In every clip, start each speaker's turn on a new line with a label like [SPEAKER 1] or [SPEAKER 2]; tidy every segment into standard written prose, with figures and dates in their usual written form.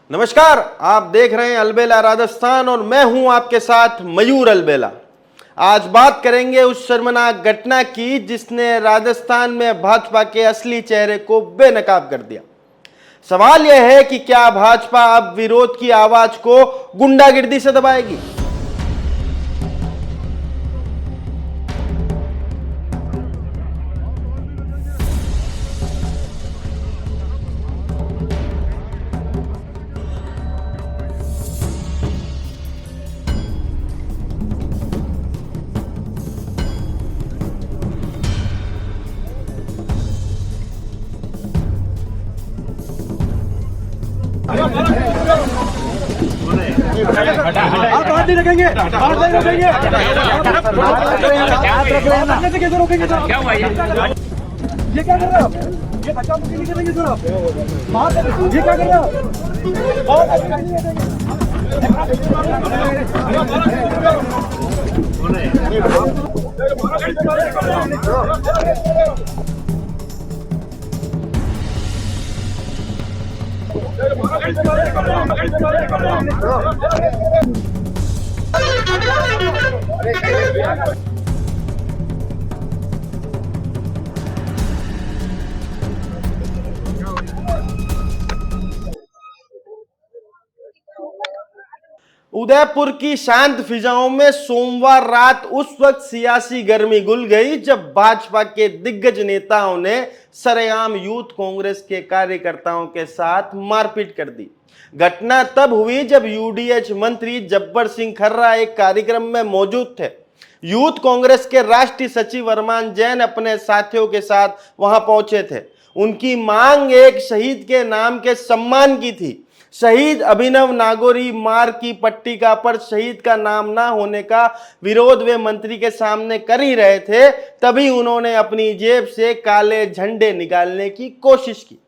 [SPEAKER 1] नमस्कार, आप देख रहे हैं अलबेला राजस्थान और मैं हूं आपके साथ मयूर अलबेला। आज बात करेंगे उस शर्मनाक घटना की जिसने राजस्थान में भाजपा के असली चेहरे को बेनकाब कर दिया। सवाल यह है कि क्या भाजपा अब विरोध की आवाज को गुंडागिर्दी से दबाएगी?
[SPEAKER 2] आप बात नहीं रखेंगे, बात नहीं रखेंगे, रखने से कैसे रोकेंगे सर? क्या हुआ ये क्या कर रहे हो? ये बच्चा मुझे नहीं करेंगे सर आप। ये क्या कर रहे हो?
[SPEAKER 1] उदयपुर की शांत फिजाओं में सोमवार रात उस वक्त सियासी गर्मी घुल गई जब भाजपा के दिग्गज नेताओं ने सरेआम यूथ कांग्रेस के कार्यकर्ताओं के साथ मारपीट कर दी। घटना तब हुई जब यूडीएच मंत्री जब्बर सिंह खर्रा एक कार्यक्रम में मौजूद थे। यूथ कांग्रेस के राष्ट्रीय सचिव अरमान जैन अपने साथियों के साथ वहां पहुंचे थे। उनकी मांग एक शहीद के नाम के सम्मान की थी। शहीद अभिनव नागौरी मार की पट्टिका पर शहीद का नाम ना होने का विरोध वे मंत्री के सामने कर ही रहे थे, तभी उन्होंने अपनी जेब से काले झंडे निकालने की कोशिश की।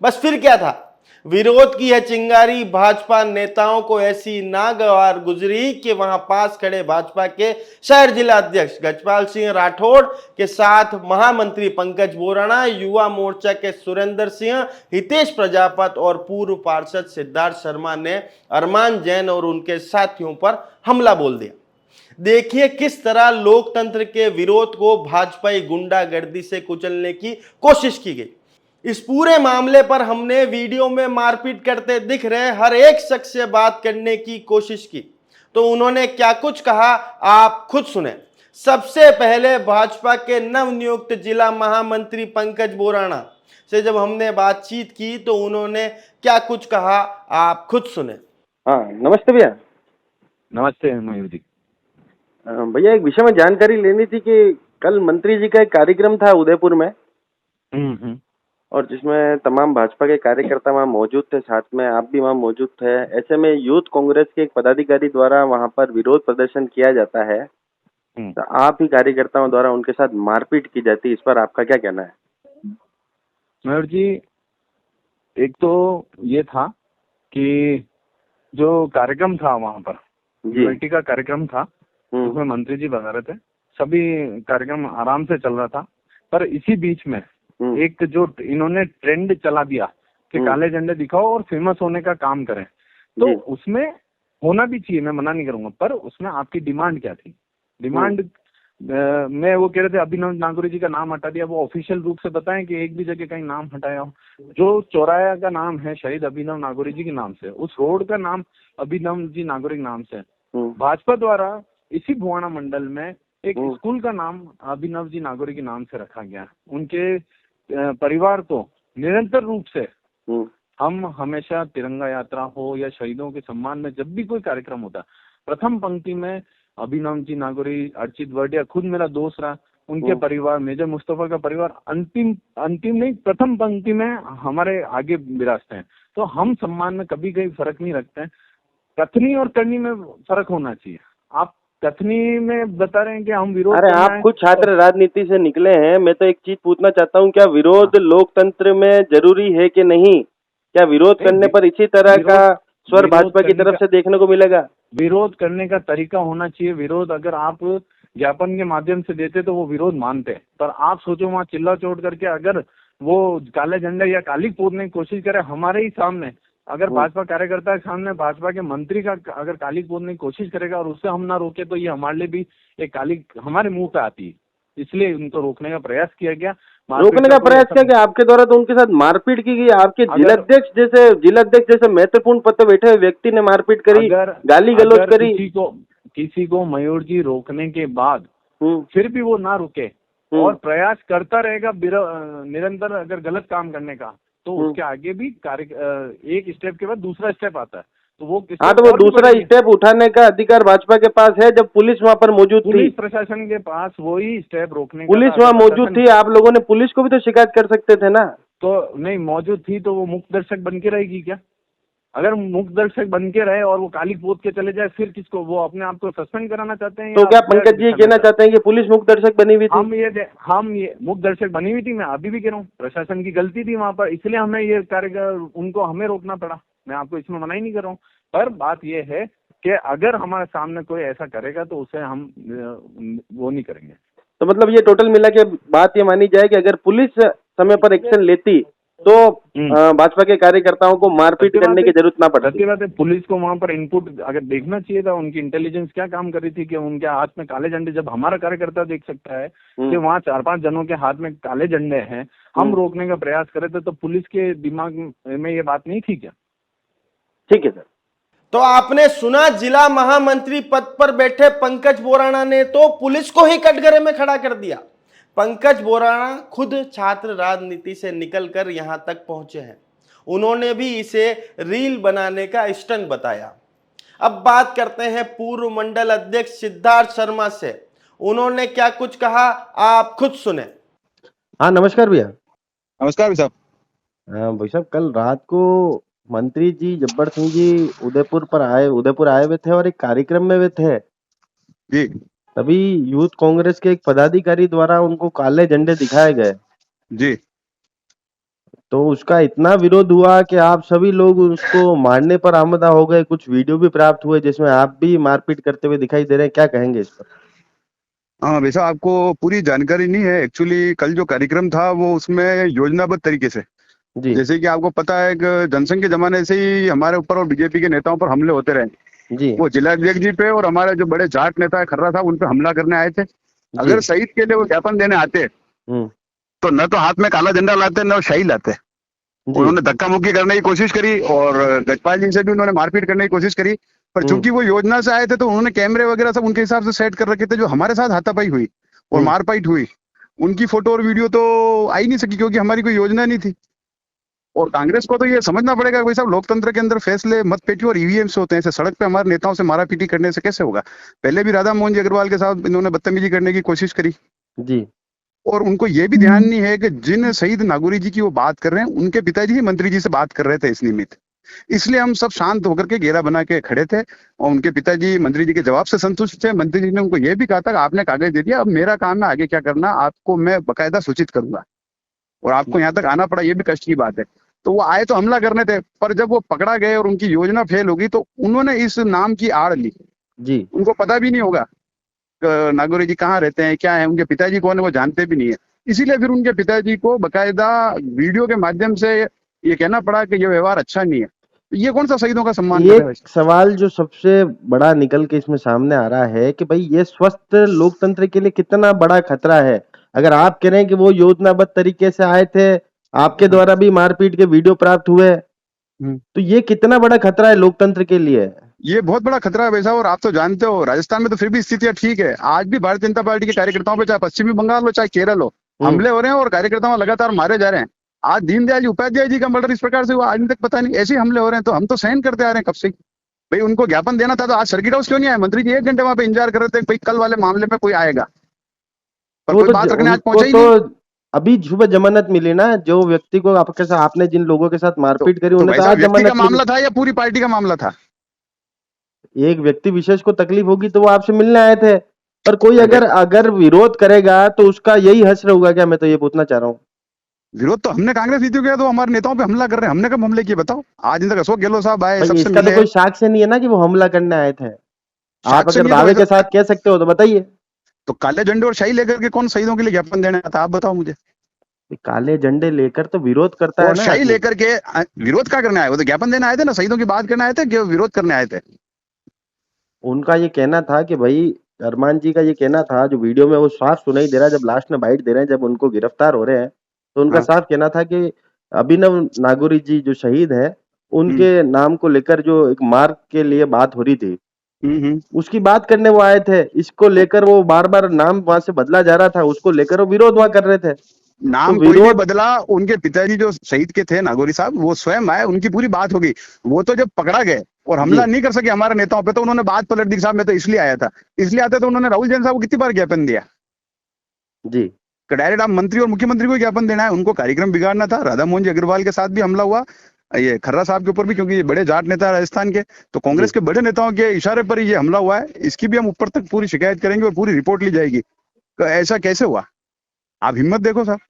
[SPEAKER 1] बस फिर क्या था, विरोध की यह चिंगारी भाजपा नेताओं को ऐसी नागवार गुजरी कि वहां पास खड़े भाजपा के शहर जिला अध्यक्ष गजपाल सिंह राठौड़ के साथ महामंत्री पंकज बोराणा, युवा मोर्चा के सुरेंद्र सिंह, हितेश प्रजापत और पूर्व पार्षद सिद्धार्थ शर्मा ने अरमान जैन और उनके साथियों पर हमला बोल दिया। देखिए किस तरह लोकतंत्र के विरोध को भाजपाई गुंडागर्दी से कुचलने की कोशिश की गई। इस पूरे मामले पर हमने वीडियो में मारपीट करते दिख रहे हर एक शख्स से बात करने की कोशिश की, तो उन्होंने क्या कुछ कहा आप खुद सुने। सबसे पहले भाजपा के नवनियुक्त जिला महामंत्री पंकज बोराणा से जब हमने बातचीत की तो उन्होंने क्या कुछ कहा आप खुद सुने। हाँ, नमस्ते भैया।
[SPEAKER 3] नमस्ते मयूर जी।
[SPEAKER 1] भैया एक विषय में जानकारी लेनी थी कि कल मंत्री जी का एक कार्यक्रम था उदयपुर में और जिसमें तमाम भाजपा के कार्यकर्ता वहाँ मौजूद थे, साथ में आप भी वहाँ मौजूद थे। ऐसे में यूथ कांग्रेस के एक पदाधिकारी द्वारा वहाँ पर विरोध प्रदर्शन किया जाता है, तो आप ही कार्यकर्ताओं द्वारा उनके साथ मारपीट की जाती है, इस पर आपका क्या कहना है?
[SPEAKER 3] मयूर जी, एक तो ये था कि जो कार्यक्रम था वहाँ पर यूनिटी का कार्यक्रम था, उसमें मंत्री जी बता रहे थे, सभी कार्यक्रम आराम से चल रहा था, पर इसी बीच में एक जो इन्होंने ट्रेंड चला दिया कि काले झंडे दिखाओ और फेमस होने का काम करें, तो उसमें होना भी चाहिए, मैं मना नहीं करूंगा, पर उसमें आपकी डिमांड क्या थी? डिमांड में वो कह रहे थे अभिनव नागौरी जी का नाम हटा दिया। वो ऑफिशियल रूप से बताएं कि एक भी जगह कहीं नाम हटाया हो। जो चौराया का नाम है शहीद अभिनव नागौरी जी के नाम से, उस रोड का नाम अभिनव जी नागौरी के नाम से। भाजपा द्वारा इसी भुवाना मंडल में एक स्कूल का नाम अभिनव जी नागौरी के नाम से रखा गया। उनके परिवार को निरंतर रूप से हम हमेशा तिरंगा यात्रा हो या शहीदों के सम्मान में जब भी कोई कार्यक्रम होता, प्रथम पंक्ति में अभिनव जी नागौरी, अर्चित वर्डिया, खुद मेरा दोस्त रहा, उनके परिवार, मेजर मुस्तफा का परिवार अंतिम नहीं प्रथम पंक्ति में हमारे आगे विराजते हैं। तो हम सम्मान में कभी कहीं फर्क नहीं रखते हैं। कथनी और करनी में फर्क होना चाहिए। आप कथनी में बता रहे हैं कि हम विरोध।
[SPEAKER 1] अरे आप खुद छात्र राजनीति से निकले हैं, मैं तो एक चीज पूछना चाहता हूँ, क्या विरोध लोकतंत्र में जरूरी है कि नहीं? क्या विरोध करने पर इसी तरह का स्वर भाजपा की तरफ से देखने को मिलेगा?
[SPEAKER 3] विरोध करने का तरीका होना चाहिए। विरोध अगर आप ज्ञापन के माध्यम से देते तो वो विरोध मानते, पर आप सोचो वहाँ चिल्ला चोट करके अगर वो काले झंडे या काली पोतने की कोशिश करे हमारे ही सामने, अगर भाजपा कार्यकर्ता के सामने भाजपा के मंत्री का अगर काली पोतने की कोशिश करेगा और उससे हम ना रोके तो ये हमारे लिए भी एक काली हमारे मुंह पे आती है, इसलिए उनको रोकने का प्रयास किया गया।
[SPEAKER 1] रोकने का प्रयास किया गया आपके द्वारा, तो उनके साथ मारपीट की गई। आपके जिलाध्यक्ष जैसे महत्वपूर्ण पद पे बैठे हुए व्यक्ति ने मारपीट करी, गाली गलौज करी।
[SPEAKER 3] किसी को मयूर जी रोकने के बाद फिर भी वो ना रुके और प्रयास करता रहेगा निरंतर अगर गलत काम करने का, तो उसके आगे भी एक स्टेप के बाद दूसरा स्टेप आता है। तो वो
[SPEAKER 1] दूसरा स्टेप उठाने का अधिकार भाजपा के पास है। जब पुलिस वहाँ पर मौजूद थी,
[SPEAKER 3] पुलिस प्रशासन के पास वही स्टेप रोकने
[SPEAKER 1] पुलिस वहाँ मौजूद थी, आप लोगों ने पुलिस को भी तो शिकायत कर सकते थे ना।
[SPEAKER 3] तो नहीं मौजूद थी तो वो मुख्य दर्शक बन के रहेगी क्या? अगर मुख्य दर्शक बन के रहे और वो काली पोत के चले जाए, फिर किसको वो अपने आप को सस्पेंड कराना चाहते हैं?
[SPEAKER 1] तो क्या पंकज जी कहना चाहते हैं कि पुलिस मुख्य दर्शक बनी हुई थी?
[SPEAKER 3] हम ये मुख्य दर्शक बनी हुई थी, मैं अभी भी कह रहा हूँ प्रशासन की गलती थी वहाँ पर, इसलिए हमें ये हमें रोकना पड़ा। मैं आपको इसमें मना ही नहीं कर रहा हूँ, पर बात ये है कि अगर हमारे सामने कोई ऐसा करेगा तो उसे हम वो नहीं करेंगे।
[SPEAKER 1] तो मतलब ये टोटल मिला के बात ये मानी जाए कि अगर पुलिस समय पर एक्शन लेती तो भाजपा के कार्यकर्ताओं को मारपीट करने की जरूरत ना पड़ती।
[SPEAKER 3] सच्ची बात है, पुलिस को वहाँ पर इनपुट अगर देखना चाहिए था, उनकी इंटेलिजेंस क्या काम कर रही थी कि उनके हाथ में काले झंडे, जब हमारा कार्यकर्ता देख सकता है कि वहाँ 4-5 जनों के हाथ में काले झंडे हैं, हम रोकने का प्रयास करे थे, तो पुलिस के दिमाग में ये बात नहीं थी क्या?
[SPEAKER 1] ठीक है सर। तो आपने सुना, जिला महामंत्री पद पर बैठे पंकज बोराणा ने तो पुलिस को ही कटघरे में खड़ा कर दिया। पंकज बोराणा खुद छात्र राजनीति से निकलकर यहां तक पहुंचे हैं। उन्होंने भी इसे रील बनाने का स्टंट बताया। अब बात करते हैं पूर्व मंडल अध्यक्ष सिद्धार्थ शर्मा से। उन्होंने क्या कुछ कहा, आप खुद सुने। हाँ नमस्कार भैया।
[SPEAKER 4] नमस्कार भाई साहब।
[SPEAKER 1] भाई साहब, कल रात को मंत्री जी जब्बर सिंह जी उदयपुर आए हुए थे और एक कार्यक्रम में वे थे
[SPEAKER 4] जी।
[SPEAKER 1] तभी यूथ कांग्रेस के एक पदाधिकारी द्वारा उनको काले झंडे दिखाए गए
[SPEAKER 4] जी।
[SPEAKER 1] तो उसका इतना विरोध हुआ कि आप सभी लोग उसको मारने पर आमदा हो गए। कुछ वीडियो भी प्राप्त हुए जिसमें आप भी मारपीट करते हुए दिखाई दे रहे हैं, क्या कहेंगे इस पर?
[SPEAKER 4] हाँ वैसा आपको पूरी जानकारी नहीं है। एक्चुअली कल जो कार्यक्रम था वो उसमें योजनाबद्ध तरीके से, जैसे कि आपको पता है कि जनसंघ के जमाने से ही हमारे ऊपर और बीजेपी के नेताओं पर हमले होते रहे
[SPEAKER 1] जी।
[SPEAKER 4] वो जिलाध्यक्ष जी पे और हमारे जो बड़े जाट नेता है खर्रा साहब, उन पे हमला करने आए थे। अगर शहीद के लिए वो ज्ञापन देने आते तो न तो हाथ में काला झंडा लाते न शाही लाते। उन्होंने धक्का मुक्की करने की कोशिश करी और गजपाल जी से भी उन्होंने मारपीट करने की कोशिश करी, पर चूंकि वो योजना से आए थे तो उन्होंने कैमरे वगैरह सब उनके हिसाब से सेट कर रखे थे। जो हमारे साथ हाथापाई हुई और मारपीट हुई, उनकी फोटो और वीडियो तो आई नहीं सकी क्योंकि हमारी कोई योजना नहीं थी। और कांग्रेस को तो ये समझना पड़ेगा भाई साहब, लोकतंत्र के अंदर फैसले मतपेटी और ईवीएम से होते हैं। सड़क पे हमारे नेताओं से मारापीटी करने से कैसे होगा? पहले भी राधा मोहन जी अग्रवाल के साथ इन्होंने बदतमीजी करने की कोशिश करी
[SPEAKER 1] जी।
[SPEAKER 4] और उनको ये भी ध्यान नहीं है कि जिन शहीद नागौरी जी की वो बात कर रहे हैं उनके पिताजी ही मंत्री जी से बात कर रहे थे इस निमित्त। इसलिए हम सब शांत होकर के घेरा बना के खड़े थे और उनके पिताजी मंत्री जी के जवाब से संतुष्ट थे। मंत्री जी ने उनको ये भी कहा था कि आपने कागज दे दिया, अब मेरा काम है आगे क्या करना, आपको मैं बकायदा सूचित करूंगा। और आपको यहाँ तक आना पड़ा, ये भी कष्ट की बात है। तो वो आए तो हमला करने थे, पर जब वो पकड़ा गए और उनकी योजना फेल होगी तो उन्होंने इस नाम की आड़ ली
[SPEAKER 1] जी।
[SPEAKER 4] उनको पता भी नहीं होगा नागौरी जी कहाँ रहते हैं, क्या है, उनके पिताजी कौन है, वो जानते भी नहीं है। इसीलिए फिर उनके पिताजी को बकायदा वीडियो के माध्यम से ये कहना पड़ा कि ये व्यवहार अच्छा नहीं है। ये कौन सा शहीदों का सम्मान
[SPEAKER 1] ये
[SPEAKER 4] है?
[SPEAKER 1] सवाल जो सबसे बड़ा निकल के इसमें सामने आ रहा है कि भाई ये स्वस्थ लोकतंत्र के लिए कितना बड़ा खतरा है। अगर आप कह रहे हैं कि वो योजनाबद्ध तरीके से आए थे, आपके द्वारा भी मारपीट के वीडियो प्राप्त हुए, तो ये कितना बड़ा खतरा है लोकतंत्र के लिए?
[SPEAKER 4] ये बहुत बड़ा खतरा है वैसा। और आप तो जानते हो राजस्थान में तो फिर भी स्थितियां ठीक है। आज भी भारतीय जनता पार्टी के कार्यकर्ताओं पे, चाहे पश्चिमी बंगाल हो चाहे केरल हो, हमले हो रहे हैं और कार्यकर्ताओं लगातार मारे जा रहे हैं। आज दीनदयाल उपाध्याय जी का मर्डर इस प्रकार से हुआ, आज तक पता नहीं, ऐसे हमले हो रहे हैं। तो हम तो सहन करते आ रहे हैं कब से। भाई उनको ज्ञापन देना था तो आज सर्किट हाउस क्यों नहीं आए? मंत्री जी 1 घंटे वहां पे इंतजार कर रहे थे भाई कल वाले मामले में कोई आएगा, पर कोई बात रखने आज पहुंचा ही नहीं।
[SPEAKER 1] अभी सुबह जमानत मिली ना, जो व्यक्ति को आपके साथ, आपने जिन लोगों के साथ मारपीट करी उन्हें तो आज जमानत
[SPEAKER 4] का मामला था या पूरी पार्टी का मामला था?
[SPEAKER 1] एक व्यक्ति विशेष को तकलीफ होगी तो वो आपसे मिलने आए थे, पर कोई अगर विरोध करेगा तो उसका यही हश्र होगा क्या? मैं तो ये पूछना चाह रहा हूँ।
[SPEAKER 4] विरोध तो हमने कांग्रेस नीतियों किया तो हमारे नेताओं पे हमला कर रहे हैं। हमने कब हमले किए बताओ? आज तक अशोक गहलोत साहब आए, सबसे
[SPEAKER 1] इसका तो कोई साक्ष्य नहीं है ना कि वो हमला करने आए थे। आप अगर दावे के साथ कह सकते हो तो बताइए।
[SPEAKER 4] तो काले झंडे और शाही लेकर के कौन शहीदों के लिए ज्ञापन देने आता? आप बताओ मुझे।
[SPEAKER 1] कि काले झंडे लेकर तो विरोध करता है
[SPEAKER 4] और
[SPEAKER 1] ना
[SPEAKER 4] शाही
[SPEAKER 1] आदमी।
[SPEAKER 4] लेकर के विरोध क्या करने आए? वो तो ज्ञापन देने आए थे ना, शहीदों की बात करने आए थे कि विरोध करने आए थे?
[SPEAKER 1] उनका ये कहना था कि भाई, अरमान जी का ये कहना था, जो वीडियो में वो साफ सुनाई दे रहा है, जब लास्ट में बाइट दे रहे हैं, जब उनको गिरफ्तार हो रहे हैं, तो उनका
[SPEAKER 4] हाँ।
[SPEAKER 1] साफ कहना था कि अभिनव नागोरी जी जो शहीद हैं, उनके नाम को लेकर जो एक मार्ग के लिए बात हो रही थी,
[SPEAKER 4] हम्म।
[SPEAKER 1] उसकी बात करने वो आए थे। इसको लेकर वो बार बार नाम वहां से बदला जा रहा था, उसको लेकर वो विरोध वहां कर रहे थे। तो
[SPEAKER 4] नाम कोई नहीं
[SPEAKER 1] विरोध,
[SPEAKER 4] बदला। उनके पिताजी जो शहीद के थे नागौरी साहब, वो स्वयं आए, उनकी पूरी बात हो गई। वो तो जब पकड़ा गए और हमला
[SPEAKER 1] जी
[SPEAKER 4] नहीं कर सके हमारे नेताओं पे, तो उन्होंने बात पलट दी, साहब मैं तो इसलिए आया था। इसलिए आते तो उन्होंने राहुल जैन साहब को कितनी बार ज्ञापन दिया
[SPEAKER 1] जी
[SPEAKER 4] कि डायरेक्ट आप मंत्री और मुख्यमंत्री को ज्ञापन देना है। उनको कार्यक्रम बिगाड़ना था। राधा मोहन जी अग्रवाल के साथ भी हमला हुआ, ये खर्रा साहब के ऊपर भी, क्योंकि ये बड़े जाट नेता है राजस्थान के, तो कांग्रेस
[SPEAKER 1] जी
[SPEAKER 4] के बड़े नेताओं के इशारे पर ही ये हमला हुआ है। इसकी भी हम ऊपर तक पूरी शिकायत करेंगे और पूरी रिपोर्ट ली जाएगी। तो ऐसा कैसे हुआ? आप हिम्मत देखो साहब,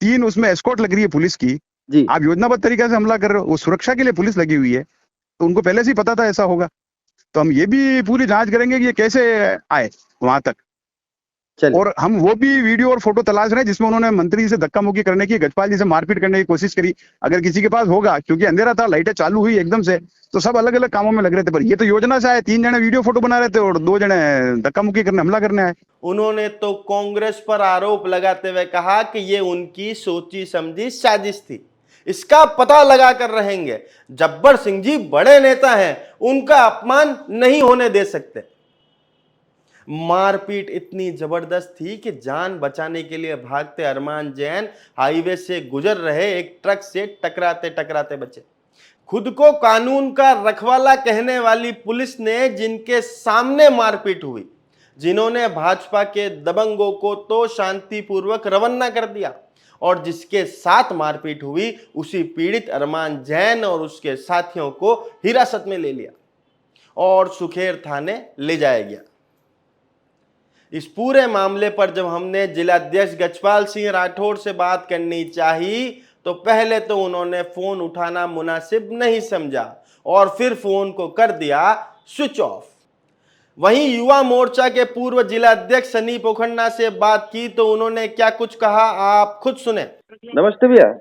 [SPEAKER 4] 3 उसमें एस्कॉर्ट लग रही है पुलिस की,
[SPEAKER 1] जी।
[SPEAKER 4] आप योजनाबद्ध तरीके से हमला कर रहे हो। वो सुरक्षा के लिए पुलिस लगी हुई है, तो उनको पहले से ही पता था ऐसा होगा। तो हम ये भी पूरी जांच करेंगे कि ये कैसे आए वहां तक।
[SPEAKER 1] चलिए,
[SPEAKER 4] और हम वो भी वीडियो और फोटो तलाश रहे हैं जिसमें उन्होंने मंत्री जी से धक्का मुक्की करने की, गजपाल जी से मारपीट करने की कोशिश करी। अगर किसी के पास होगा, क्योंकि अंधेरा था, लाइटें चालू हुई एकदम से, तो सब अलग अलग कामों में लग रहे थे। पर ये तो योजना से आए, 3 जने वीडियो फोटो बना रहे थे और 2 जने धक्का मुक्की करने, हमला करने आए।
[SPEAKER 1] उन्होंने तो कांग्रेस पर आरोप लगाते हुए कहा कि ये उनकी सोची समझी साजिश थी, इसका पता लगा कर रहेंगे। जब्बर सिंह जी बड़े नेता हैं, उनका अपमान नहीं होने दे सकते। मारपीट इतनी जबरदस्त थी कि जान बचाने के लिए भागते अरमान जैन हाईवे से गुजर रहे एक ट्रक से टकराते टकराते बचे। खुद को कानून का रखवाला कहने वाली पुलिस ने जिनके सामने मारपीट हुई, जिन्होंने भाजपा के दबंगों को तो शांतिपूर्वक रवाना कर दिया, और जिसके साथ मारपीट हुई, उसी पीड़ित अरमान जैन और उसके साथियों को हिरासत में ले लिया और सुखेर थाने ले जाया गया। इस पूरे मामले पर जब हमने जिलाध्यक्ष गजपाल सिंह राठौड़ से बात करनी चाही, तो पहले तो उन्होंने फोन उठाना मुनासिब नहीं समझा और फिर फोन को कर दिया स्विच ऑफ। वहीं युवा मोर्चा के पूर्व जिलाध्यक्ष सनी पोखन्ना से बात की तो उन्होंने क्या कुछ कहा, आप खुद सुने। नमस्ते भैया।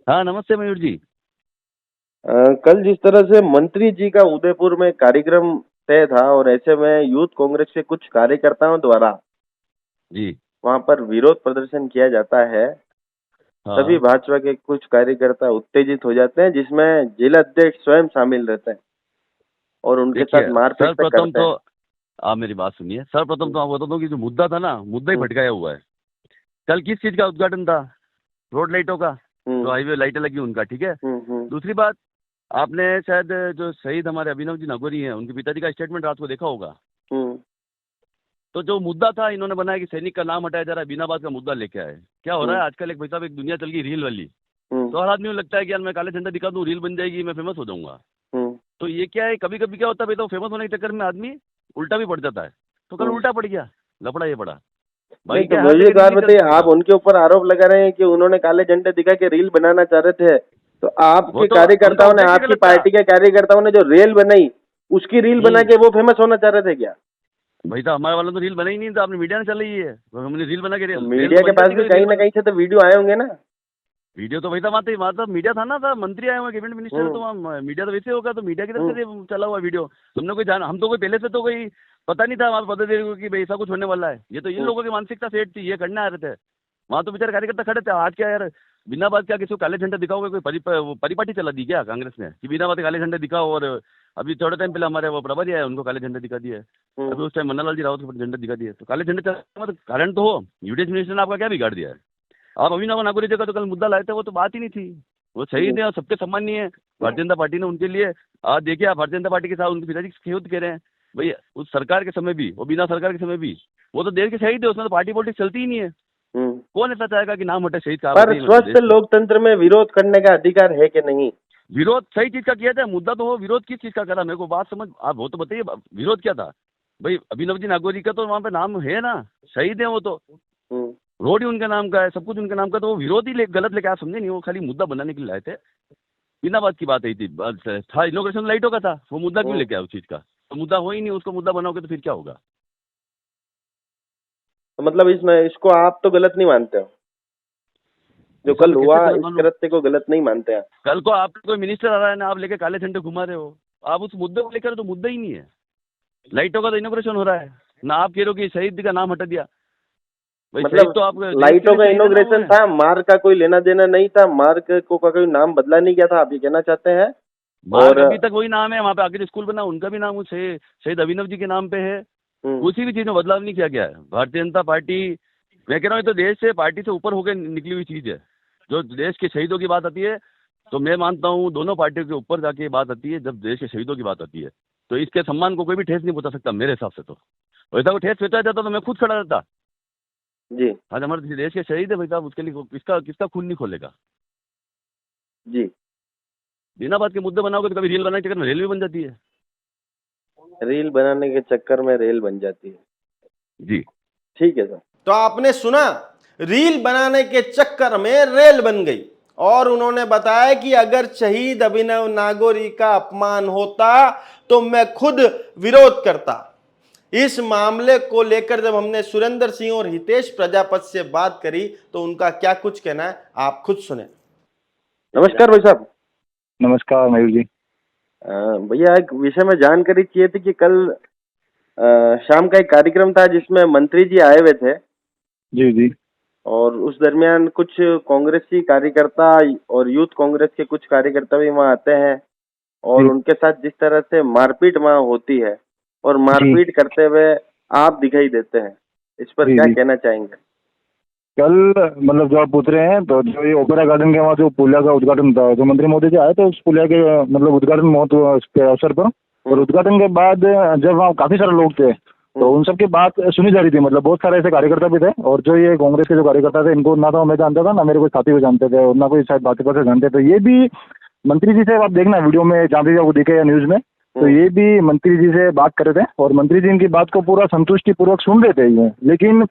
[SPEAKER 5] हाँ नमस्ते मयूर जी।
[SPEAKER 1] कल जिस तरह से मंत्री जी का उदयपुर में कार्यक्रम तय था और ऐसे में यूथ कांग्रेस के कुछ कार्यकर्ताओं द्वारा
[SPEAKER 5] जी
[SPEAKER 1] वहां पर विरोध प्रदर्शन किया जाता है,
[SPEAKER 5] हाँ
[SPEAKER 1] तभी भाजपा के कुछ कार्यकर्ता उत्तेजित हो जाते हैं, जिसमें जिला अध्यक्ष स्वयं शामिल रहते हैं और उनके
[SPEAKER 5] देखिए,
[SPEAKER 1] साथ मारपीट तक
[SPEAKER 5] सर्वप्रथम
[SPEAKER 1] करते
[SPEAKER 5] तो
[SPEAKER 1] हैं।
[SPEAKER 5] आप मेरी बात सुनिए। सर्वप्रथम तो आप बता दो कि जो मुद्दा था ना, मुद्दा ही भटकाया हुआ है। कल किस चीज का उद्घाटन था? रोड लाइटों का, जो हाईवे लाइटें लगी उनका, ठीक है। दूसरी बात, आपने शायद जो शहीद हमारे अभिनव जी नागौरी हैं, उनके पिताजी का स्टेटमेंट रात को देखा होगा। तो जो मुद्दा था, इन्होंने बनाया कि सैनिक का नाम हटाया जा रहा है, बीनाबाद का मुद्दा लेके आए। क्या हो रहा है आजकल, एक भाई साहब, एक दुनिया चल गई रील वाली। तो हर आदमी को लगता है कि यार मैं काले झंडा दिखा दूं, रील बन जाएगी, मैं फेमस हो जाऊंगा। तो ये क्या है, कभी कभी क्या होता है भाई, तो फेमस होने के चक्कर में आदमी उल्टा भी पड़ जाता है। तो कल उल्टा पड़ गया, लफड़ा ये पड़ा भाई।
[SPEAKER 1] तो मुझे एक बात बताइए, आप उनके ऊपर आरोप लगा रहे हैं कि उन्होंने काले झंडे दिखा के रील बनाना चाह रहे थे, तो आपके कार्यकर्ताओं ने, आपकी पार्टी के कार्यकर्ताओं ने जो रील बनाई, उसकी रील बना के वो फेमस होना चाह रहे थे क्या?
[SPEAKER 5] भाई तो हमारे वालों तो रील बनाई नहीं था, आपने मीडिया ने चलाई है, हमने रील बना के
[SPEAKER 1] मीडिया के पास भी कहीं ना कहीं से तो वीडियो आए होंगे ना।
[SPEAKER 5] वीडियो तो वही था, वहाँ तो मीडिया था ना, था मंत्री आए हुए, कैबिनेट मिनिस्टर, तो वहाँ मीडिया तो वैसे होगा। तो मीडिया की तरफ से चला हुआ वीडियो, हमने कोई जाना, हम तो कोई पहले से तो कोई पता नहीं था, वहाँ पता दे कि भाई ऐसा कुछ होने वाला है। ये तो इन लोगों की मानसिकता सेट थी, ये करने आ रहे थे। वहाँ तो बेचारे कार्यकर्ता खड़े थे। आज क्या यार, बिना बात क्या किसी को काले झंडे दिखाओगे? कोई परिपाटी चला दी क्या कांग्रेस ने कि बिना बात काले झंडे दिखाओ? और अभी थोड़े टाइम पहले हमारे वो प्रभारी आए, उनको काले झंडे दिखा दिए। अभी उस टाइम मन्नालाल जी रावत को झंडे दिखा दिए। तो काले झंडे मतलब कारण तो हो, यूडीएच मिनिस्टर ने आपका क्या बिगाड़ दिया है? आप अभिनव नागौरी जी का तो कल मुद्दा लाए थे, वो तो बात ही नहीं थी। वो शहीद है और सबके सम्मानीय है। भारतीय जनता पार्टी ने उनके लिए, आज देखिए आप भारतीय जनता पार्टी के साथ उनके पिताजी खेत कह रहे हैं भाई, उस सरकार के समय भी, वो बिना सरकार के समय भी, वो तो देश के शहीद है, उसमें तो पार्टी पॉलिटिक्स चलती ही नहीं है। कौन ऐसा चाहेगा कि नाम हटे शहीद का?
[SPEAKER 1] पर स्वस्थ लोकतंत्र में विरोध करने का अधिकार है कि नहीं?
[SPEAKER 5] विरोध सही चीज का किया था, मुद्दा तो हो, विरोध किस चीज का करा मेरे को बात समझ, आप वो तो बताइए, विरोध क्या था भाई? अभिनव जी नागौरी का तो वहाँ पे नाम है ना, शहीद है वो तो, रोड ही उनके नाम का है, सब कुछ उनके नाम का। तो वो विरोध ही गलत लेके आप समझे नहीं, वो खाली मुद्दा बनाने के लिए लाए थे। बिना बात की बात आई थी, था इनोग्रेशन लाइटों का था, वो मुद्दा क्यों लेके आया उस चीज का? तो मुद्दा हो ही नहीं, उसको मुद्दा बनाओगे तो फिर क्या होगा?
[SPEAKER 1] तो मतलब इसमें इसको आप तो गलत नहीं मानते हो? जो कल
[SPEAKER 5] कैसे
[SPEAKER 1] हुआ
[SPEAKER 5] गलत
[SPEAKER 1] इस
[SPEAKER 5] मानूं?
[SPEAKER 1] कृत्य को गलत नहीं मानते हैं?
[SPEAKER 5] कल को आप कोई मिनिस्टर आ रहा है ना, आप लेके काले झंडे घुमा रहे हो, आप उस मुद्दे को लेकर, तो मुद्दा ही नहीं है। लाइटों का तो इनोग्रेशन हो रहा है ना, आप कह रहे हो कि शहीद का नाम हटा दिया। भाई शहीद
[SPEAKER 1] मतलब
[SPEAKER 5] तो आप देश के
[SPEAKER 1] लाइटों
[SPEAKER 5] लिए
[SPEAKER 1] का
[SPEAKER 5] शहीद है ना
[SPEAKER 1] इनोग्रेशन
[SPEAKER 5] वो।
[SPEAKER 1] था, मार्ग का कोई लेना देना नहीं था, मार्ग को का कोई नाम बदला नहीं गया था, आप ये कहना चाहते हैं?
[SPEAKER 5] मार्ग
[SPEAKER 1] और
[SPEAKER 5] अभी तक वही नाम है, वहाँ पे आगे स्कूल बना उनका भी नाम शहीद अभिनव जी के नाम पे है। उसी भी चीज में बदलाव नहीं किया गया है। भारतीय जनता पार्टी, मैं कह रहा हूँ, ये तो देश से, पार्टी से ऊपर होकर निकली हुई चीज है। जो देश के शहीदों की बात आती है, तो मैं मानता हूँ दोनों पार्टियों के ऊपर जाके बात आती है। जब देश के शहीदों की बात आती है, तो इसके सम्मान को कोई भी ठेस नहीं पहुंचा सकता मेरे हिसाब से। तो वैसा कोई ठेस पहुंचाया जाता तो मैं खुद खड़ा रहता।
[SPEAKER 1] जी
[SPEAKER 5] आज हमारे देश के शहीद है भाई साहब, उसके लिए किसका खून नहीं खोलेगा?
[SPEAKER 1] जी,
[SPEAKER 5] बिना बात के मुद्दे बनाओगे तो कभी रील बनाने के चक्कर में रेल भी बन जाती है।
[SPEAKER 1] रील बनाने के चक्कर में रेल बन जाती है।
[SPEAKER 5] जी
[SPEAKER 1] ठीक है सर। तो आपने सुना, रील बनाने के चक्कर में रेल बन गई। और उन्होंने बताया कि अगर शहीद अभिनव नागौरी का अपमान होता तो मैं खुद विरोध करता। इस मामले को लेकर जब हमने सुरेंद्र सिंह और हितेश प्रजापति से बात करी तो उनका क्या कुछ कहना है आप खुद सुने। नमस्कार भाई साहब।
[SPEAKER 3] नमस्कार मयूर जी।
[SPEAKER 1] भैया एक विषय में जानकारी चाहिए थी कि कल शाम का एक कार्यक्रम था जिसमें मंत्री जी आए हुए थे।
[SPEAKER 3] जी जी।
[SPEAKER 1] और उस दरमियान कुछ कांग्रेसी कार्यकर्ता और यूथ कांग्रेस के कुछ कार्यकर्ता भी वहाँ आते हैं और उनके साथ जिस तरह से मारपीट वहाँ होती है और मारपीट करते हुए आप दिखाई देते हैं, इस पर क्या कहना चाहेंगे?
[SPEAKER 3] कल मतलब जो आप पूछ रहे हैं, तो जो ये ओपेरा गार्डन के वहाँ जो पुलिया का उद्घाटन था, जो मंत्री महोदय जी आए थे उस पुलिया के मतलब उद्घाटन महोत्सव के अवसर पर। और उद्घाटन के बाद जब वहाँ काफी सारे लोग थे तो उन सबकी बात सुनी जा रही थी। मतलब बहुत सारे ऐसे कार्यकर्ता भी थे और जो ये कांग्रेस के जो कार्यकर्ता थे, इनको ना तो मैं जानता था, ना मेरे कोई साथी को जानते थे और ना कोई शायद भाजपा से जानते थे। ये भी मंत्री जी से आप देखना वीडियो में जहाँ भी आपको दिखे या न्यूज में, तो ये भी मंत्री जी से बात कर रहे थे और मंत्री जी इनकी बात को पूरा संतुष्टि पूर्वक सुन रहे थे ये। लेकिन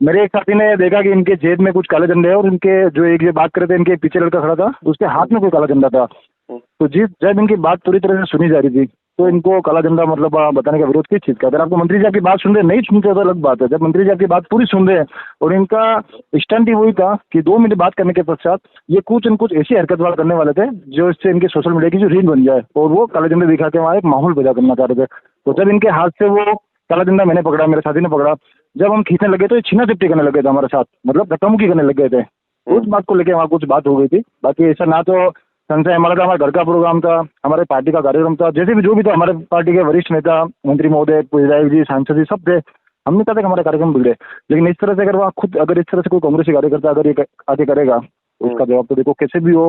[SPEAKER 3] मेरे एक साथी ने देखा कि इनके जेब में कुछ काले झंडे है और इनके जो एक ये बात कर रहे थे, इनके पीछे लड़का खड़ा था, उसके हाथ में कोई काला झंडा था। तो जब इनकी बात पूरी तरह से सुनी जा रही थी तो इनको काला झंडा मतलब बताने का विरोध किस चीज का? अगर आपको मंत्री जी आपकी बात सुन रहे, नहीं सुनते तो अलग बात है। जब मंत्री जी आपकी बात पूरी सुन रहे हैं और इनका स्टंट ही वही था कि 2 मिनट बात करने के पश्चात ये कुछ ऐसी हरकत वाला करने वाले थे जो इससे इनके सोशल मीडिया की जो रील बन जाए और वो काले झंडे दिखा के वहाँ एक माहौल पैदा करना चाह रहे थे। तो जब इनके हाथ से वो काला झंडा मैंने पकड़ा, मेरे साथी ने पकड़ा, जब हम खींचने लगे तो ये छीना चिपटी करने लगे थे हमारे साथ, मतलब धक्का-मुक्की करने लग गए थे। उस बात को लेकर वहाँ कुछ बात हो गई थी। बाकी ऐसा ना तो संशय हमारा था, हमारे घर का प्रोग्राम था, हमारे पार्टी का कार्यक्रम था, जैसे भी जो भी था, हमारे पार्टी के वरिष्ठ नेता, मंत्री महोदय, विधायक जी, सांसद जी सब थे। हम नहीं चाहते कि हमारे कार्यक्रम बिगड़े, लेकिन इस तरह से अगर वहाँ खुद अगर इस तरह से कोई कांग्रेसी कार्यकर्ता अगर ये आगे करेगा उसका जवाब तो देखो कैसे भी हो।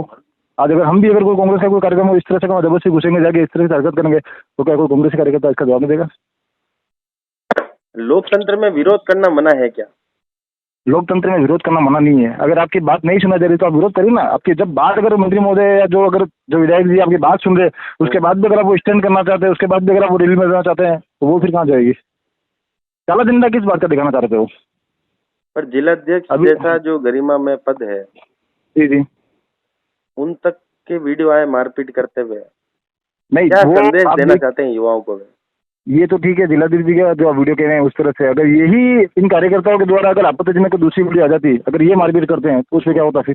[SPEAKER 3] आज अगर हम भी अगर कोई कांग्रेस का कोई कार्यक्रम हो इस तरह से जबरदस्ती घुसेंगे जाके इस तरह से हरकत करेंगे तो क्या कोई कांग्रेसी कार्यकर्ता इसका जवाब नहीं देगा?
[SPEAKER 1] लोकतंत्र में विरोध करना मना है क्या?
[SPEAKER 3] लोकतंत्र में विरोध करना मना नहीं है। अगर आपकी बात नहीं सुना जा रही तो आप विरोध करिए ना। आपकी जब बात अगर मंत्री महोदय या जो विधायक जी आपकी बात सुन रहे उसके बाद भी अगर आप वो स्टैंड करना चाहते हैं, उसके बाद भी अगर आप वो रैली में जाना चाहते हैं तो वो फिर कहाँ जाएगी? काला झंडा किस बात का दिखाना चाह रहे थे वो?
[SPEAKER 1] पर जिलाध्यक्ष जैसा जो गरिमा में पद है,
[SPEAKER 3] जी जी,
[SPEAKER 1] उन तक के वीडियो आए मारपीट करते हुए,
[SPEAKER 3] नहीं
[SPEAKER 1] क्या
[SPEAKER 3] वो
[SPEAKER 1] संदेश देना चाहते हैं युवाओं को?
[SPEAKER 3] ये तो ठीक है, जिलाधीश जी का जो वीडियो कह रहे हैं उस तरह से अगर यही इन कार्यकर्ताओं के द्वारा अगर आपत्तिजनक कोई दूसरी वीडियो आ जाती, अगर ये मारपीट करते हैं तो उसमें क्या होता फिर?